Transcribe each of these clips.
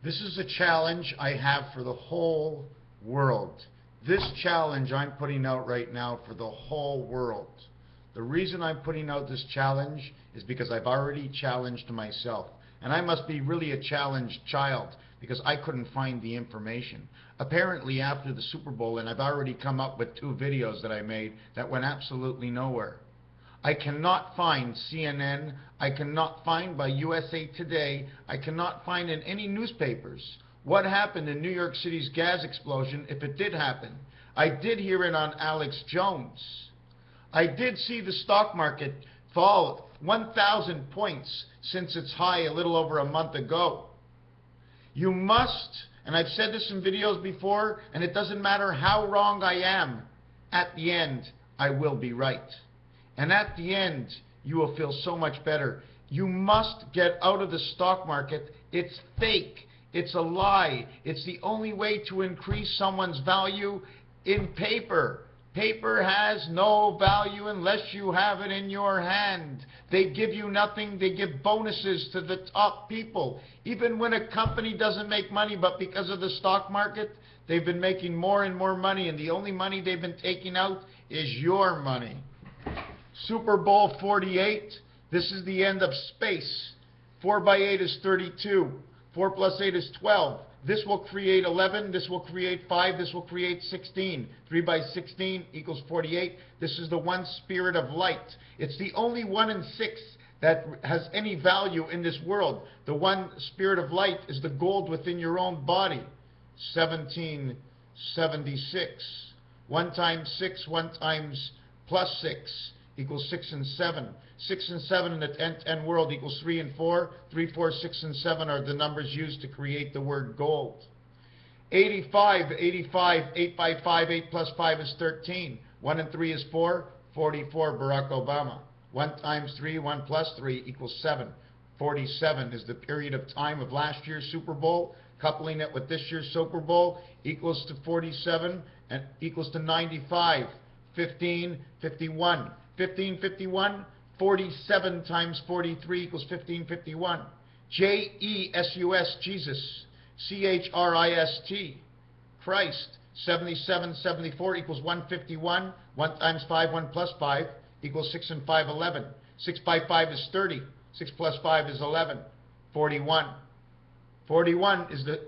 This is a challenge I have for the whole world. This challenge I'm putting out right now for the whole world. The reason I'm putting out this challenge is because I've already challenged myself. And I must be really a challenged child because I couldn't find the information. Apparently after the Super Bowl, and I've already come up with 2 videos that I made that went absolutely nowhere. I cannot find CNN, I cannot find by USA Today, I cannot find in any newspapers what happened in New York City's gas explosion if it did happen. I did hear it on Alex Jones. I did see the stock market fall 1,000 points since its high a little over a month ago. You must, and I've said this in videos before, and it doesn't matter how wrong I am, at the end I will be right. And at the end, you will feel so much better. You must get out of the stock market. It's fake. It's a lie. It's the only way to increase someone's value in paper. Paper has no value unless you have it in your hand. They give you nothing. They give bonuses to the top people. Even when a company doesn't make money, but because of the stock market, they've been making more and more money, and the only money they've been taking out is your money. Super Bowl 48, this is the end of space. 4 by 8 is 32. 4 plus 8 is 12. This will create 11. This will create 5. This will create 16. 3 by 16 equals 48. This is the one spirit of light. It's the only 1 in 6 that has any value in this world. The one spirit of light is the gold within your own body. 1776. 1 times 6, 1 times plus 6. Equals 6 and 7. 6 and 7 in the 10 world equals 3 and 4. 3, 4, 6, and 7 are the numbers used to create the word gold. 85, 8 by 5, 8 plus 5 is 13. 1 and 3 is 4. 44, Barack Obama. 1 times 3, 1 plus 3 equals 7. 47 is the period of time of last year's Super Bowl. Coupling it with this year's Super Bowl equals to 47 and equals to 95. 15, 51. 1551, 47 times 43 equals 1551. J-E-S-U-S, Jesus. C-H-R-I-S-T, Christ. 77, 74 equals 151. 1 times 5, 1 plus 5 equals 6 and 5, 11. 6 by 5 is 30. 6 plus 5 is 11. 41. 41 is the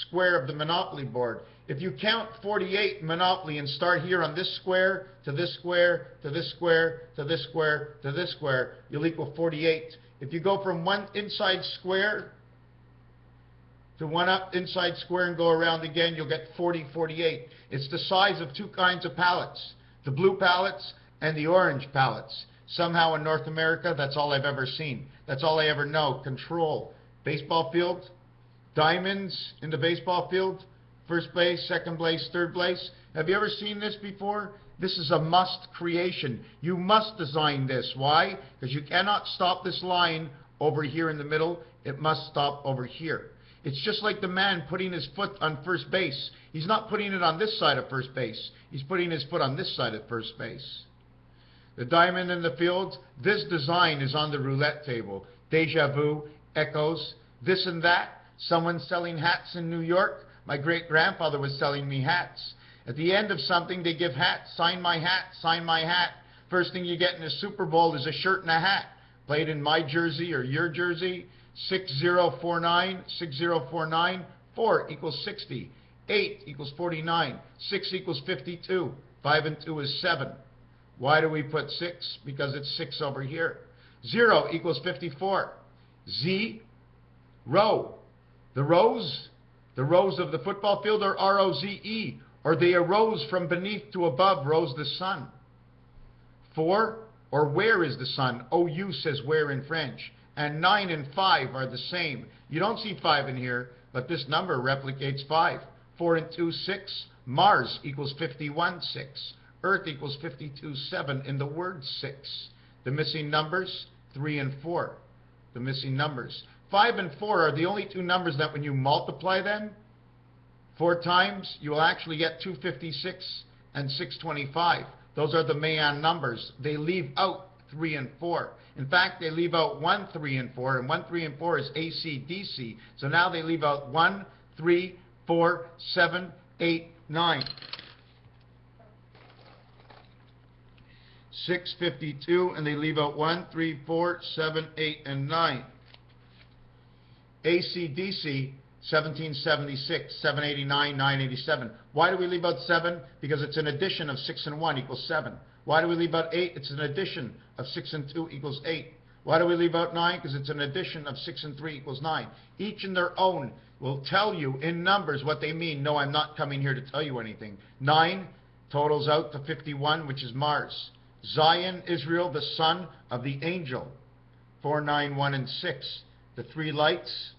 square of the Monopoly board. If you count 48 Monopoly and start here on this square, to this square, to this square, to this square, to this square, you'll equal 48. If you go from one inside square to one up inside square and go around again, you'll get 40, 48. It's the size of 2 kinds of pallets, the blue pallets and the orange pallets. Somehow in North America, that's all I've ever seen. That's all I ever know. Control. Baseball field, diamonds in the baseball field, first base, second base, third base. Have you ever seen this before? This is a must creation. You must design this. Why? Because you cannot stop this line over here in the middle. It must stop over here. It's just like the man putting his foot on first base. He's not putting it on this side of first base. He's putting his foot on this side of first base. The diamond in the field, this design is on the roulette table. Deja vu, echoes, this and that. Someone selling hats in New York. My great-grandfather was selling me hats. At the end of something, they give hats. Sign my hat, sign my hat. First thing you get in a Super Bowl is a shirt and a hat. Played in my jersey or your jersey. 6049, 6049. 4 equals 60. 8 equals 49. 6 equals 52. 5 and 2 is 7. Why do we put 6? Because it's 6 over here. 0 equals 54. Z, row. The rows of the football field are R-O-Z-E, or they arose from beneath to above, rose the sun. 4, or where is the sun? O-U says where in French. And 9 and 5 are the same. You don't see 5 in here, but this number replicates 5. 4 and 2, 6. Mars equals 51, 6. Earth equals 52, 7 in the word 6. The missing numbers, 3 and 4. The missing numbers. 5 and 4 are the only 2 numbers that when you multiply them 4 times, you will actually get 256 and 625. Those are the Mayan numbers. They leave out 3, and 4. In fact, they leave out 1, 3, and 4, and 1, 3, and 4 is AC/DC. So now they leave out 1, 3, 4, 7, 8, 9. 6, 52, and they leave out 1, 3, 4, 7, 8, and 9. AC/DC, 1776, 789, 987. Why do we leave out 7? Because it's an addition of 6 and 1 equals 7. Why do we leave out 8? It's an addition of 6 and 2 equals 8. Why do we leave out 9? Because it's an addition of 6 and 3 equals 9. Each in their own will tell you in numbers what they mean. No, I'm not coming here to tell you anything. 9 totals out to 51, which is Mars. Zion, Israel, the son of the angel. 4, 9, 1, and 6. The 3 lights.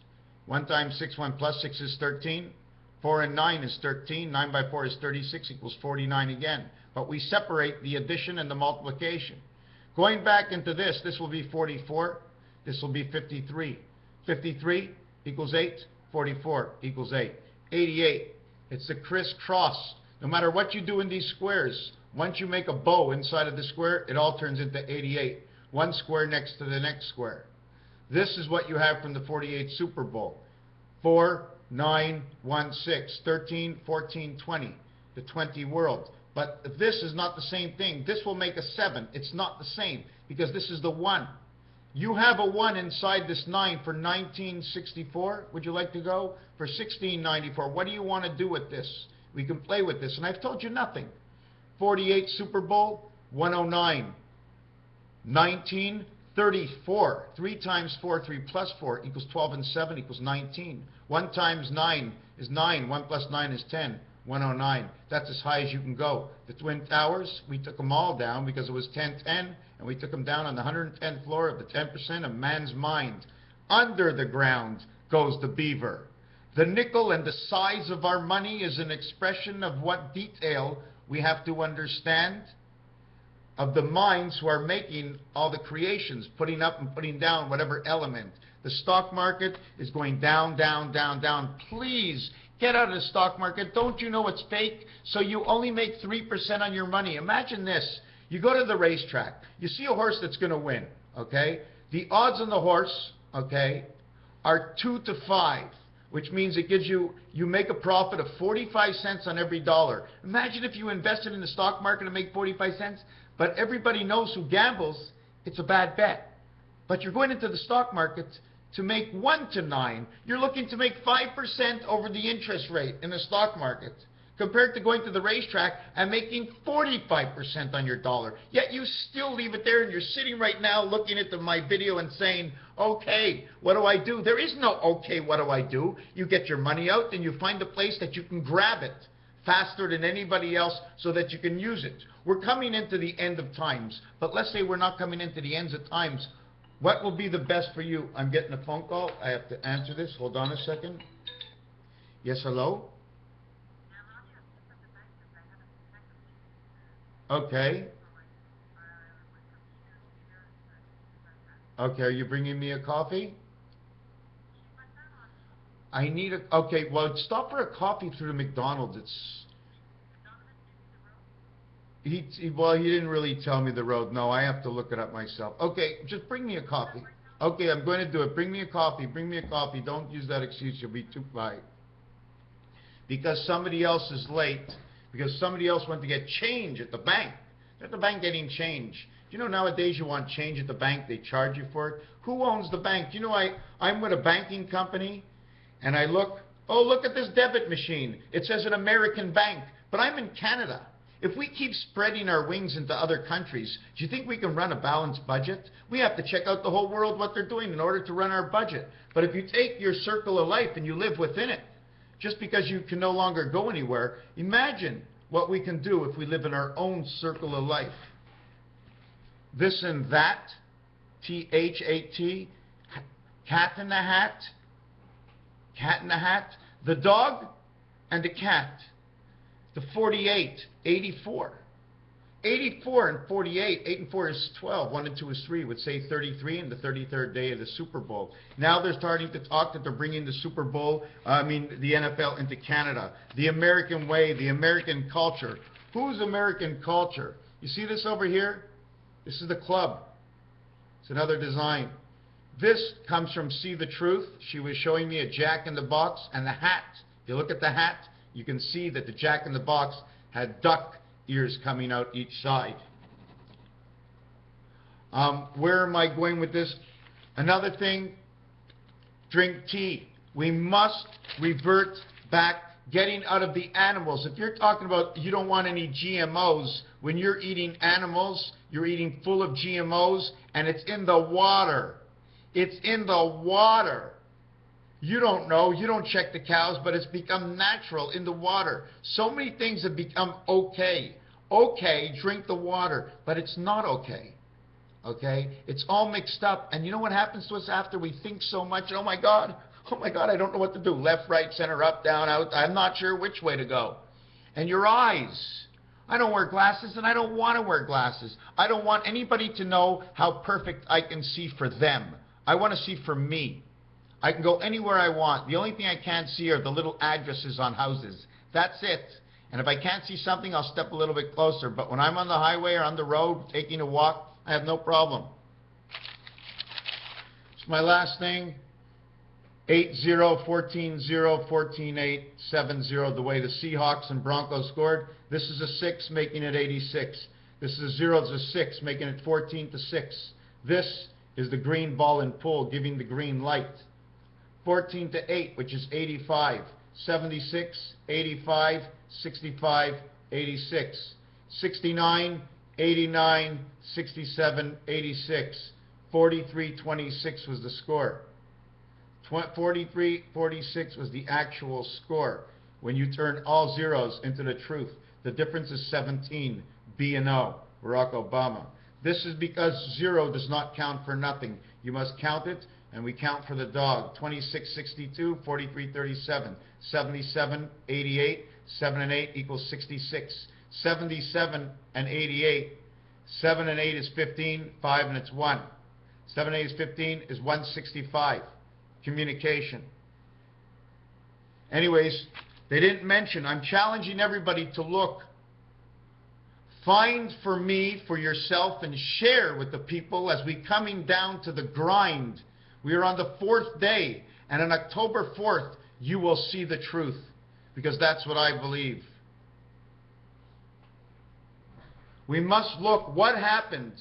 1 times 6, 1 plus 6 is 13. 4 and 9 is 13. 9 by 4 is 36 equals 49 again. But we separate the addition and the multiplication. Going back into this, this will be 44. This will be 53. 53 equals 8. 44 equals 8. 88. It's the crisscross. No matter what you do in these squares, once you make a bow inside of the square, it all turns into 88. One square next to the next square. This is what you have from the 48 Super Bowl. 4, 9, 1, 6, 13, 14, 20. The 20 world. But this is not the same thing. This will make a 7. It's not the same because this is the 1. You have a 1 inside this 9 for 1964. Would you like to go? For 1694. What do you want to do with this? We can play with this. And I've told you nothing. 48 Super Bowl, 109. 1934. 3 times 4, 3 plus 4 equals 12 and 7 equals 19. 1 times 9 is 9. 1 plus 9 is 10. 109. That's as high as you can go. The Twin Towers, we took them all down because it was 1010, and we took them down on the 110th floor of the 10% of man's mind. Under the ground goes the beaver. The nickel and the size of our money is an expression of what detail we have to understand of the minds who are making all the creations, putting up and putting down whatever element. The stock market is going down, down, down, down. Please get out of the stock market. Don't you know it's fake? So you only make 3% on your money. Imagine this. You go to the racetrack. You see a horse that's going to win, okay? The odds on the horse, okay, are 2 to 5, which means it gives you, you make a profit of 45 cents on every dollar. Imagine if you invested in the stock market and make 45 cents, but everybody knows who gambles, it's a bad bet. But you're going into the stock market to make 1 to 9. You're looking to make 5% over the interest rate in the stock market compared to going to the racetrack and making 45% on your dollar. Yet you still leave it there and you're sitting right now looking at my video and saying, okay, what do I do? There is no okay, what do I do? You get your money out and you find a place that you can grab it faster than anybody else so that you can use it. We're coming into the end of times, but let's say we're not coming into the ends of times. What will be the best for you? I'm getting a phone call. I have to answer this. Hold on a second. Yes, hello? Okay. Okay, are you bringing me a coffee? I need a... Okay, well, stop for a coffee through the McDonald's. It's... Well, he didn't really tell me the road. No, I have to look it up myself. Okay, just bring me a coffee. Okay, I'm going to do it. Bring me a coffee. Bring me a coffee. Don't use that excuse. You'll be too quiet. Because somebody else is late. Because somebody else went to get change at the bank. They're at the bank getting change. You know, nowadays you want change at the bank, they charge you for it. Who owns the bank? You know, I'm with a banking company, and I look, oh, look at this debit machine. It says an American bank, but I'm in Canada. If we keep spreading our wings into other countries, do you think we can run a balanced budget? We have to check out the whole world what they're doing in order to run our budget. But if you take your circle of life and you live within it, just because you can no longer go anywhere, imagine what we can do if we live in our own circle of life. This and that, T-H-A-T, cat in the hat, cat in the hat, the dog and the cat. The 48, 84. 84 and 48, 8 and 4 is 12, 1 and 2 is 3, would say 33 in the 33rd day of the Super Bowl. Now they're starting to talk that they're bringing the Super Bowl, the NFL into Canada. The American way, the American culture. Who's American culture? You see this over here? This is the club. It's another design. This comes from See the Truth. She was showing me a Jack in the Box and the hat. If you look at the hat, you can see that the Jack in the Box had duck ears coming out each side. Where am I going with this? Another thing, drink tea. We must revert back, getting out of the animals. If you're talking about you don't want any GMOs, when you're eating animals, you're eating full of GMOs, and it's in the water. It's in the water. You don't know, you don't check the cows, but it's become natural in the water. So many things have become okay. Okay, drink the water, but it's not okay. Okay? It's all mixed up. And you know what happens to us after we think so much? Oh my God, I don't know what to do. Left, right, center, up, down, out. I'm not sure which way to go. And your eyes. I don't wear glasses, and I don't want to wear glasses. I don't want anybody to know how perfect I can see for them. I want to see for me. I can go anywhere I want. The only thing I can't see are the little addresses on houses. That's it. And if I can't see something, I'll step a little bit closer. But when I'm on the highway or on the road taking a walk, I have no problem. It's my last thing. 8-0, 14-0, 14-8, 7-0, the way the Seahawks and Broncos scored. This is a 6, making it 86. This is a 0, it's a 6, making it 14-6. This is the green ball and pull, giving the green light. 14-8, which is 85. 76, 85, 65, 86. 69, 89, 67, 86. 43-26 was the score. 43-46 was the actual score when you turn all zeros into the truth. The difference is 17, B and O, Barack Obama. This is because 0 does not count for nothing. You must count it, and we count for the dog. 26-62, 43-37, 77, 88, 7 and 8 equals 66. 77 and 88, 7 and 8 is 15, 5 and it's 1. 7 and 8 is 15 is 165. Communication. Anyways, they didn't mention, I'm challenging everybody to look. Find for me, for yourself, and share with the people as we coming down to the grind. We are on the 4th day, and on October 4th, you will see the truth, because that's what I believe. We must look what happened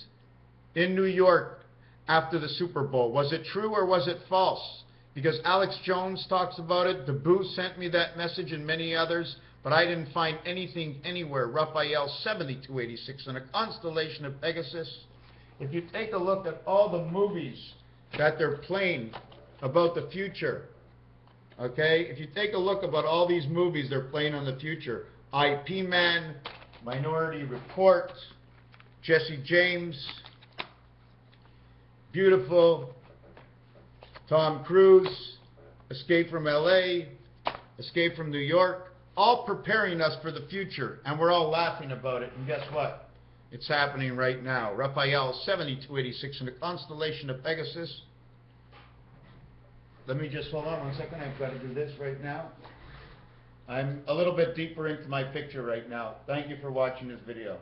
in New York after the Super Bowl. Was it true or was it false? Because Alex Jones talks about it, DeBoo sent me that message and many others, but I didn't find anything anywhere. Raphael 7286 and a constellation of Pegasus. If you take a look at all the movies that they're playing about the future, okay? If you take a look about all these movies they're playing on the future, IP Man, Minority Report, Jesse James, Beautiful, Tom Cruise, Escape from LA, Escape from New York, all preparing us for the future, and we're all laughing about it, and guess what? It's happening right now. Raphael 7286 in the constellation of Pegasus. Let me just hold on 1 second. I've got to do this right now. I'm a little bit deeper into my picture right now. Thank you for watching this video.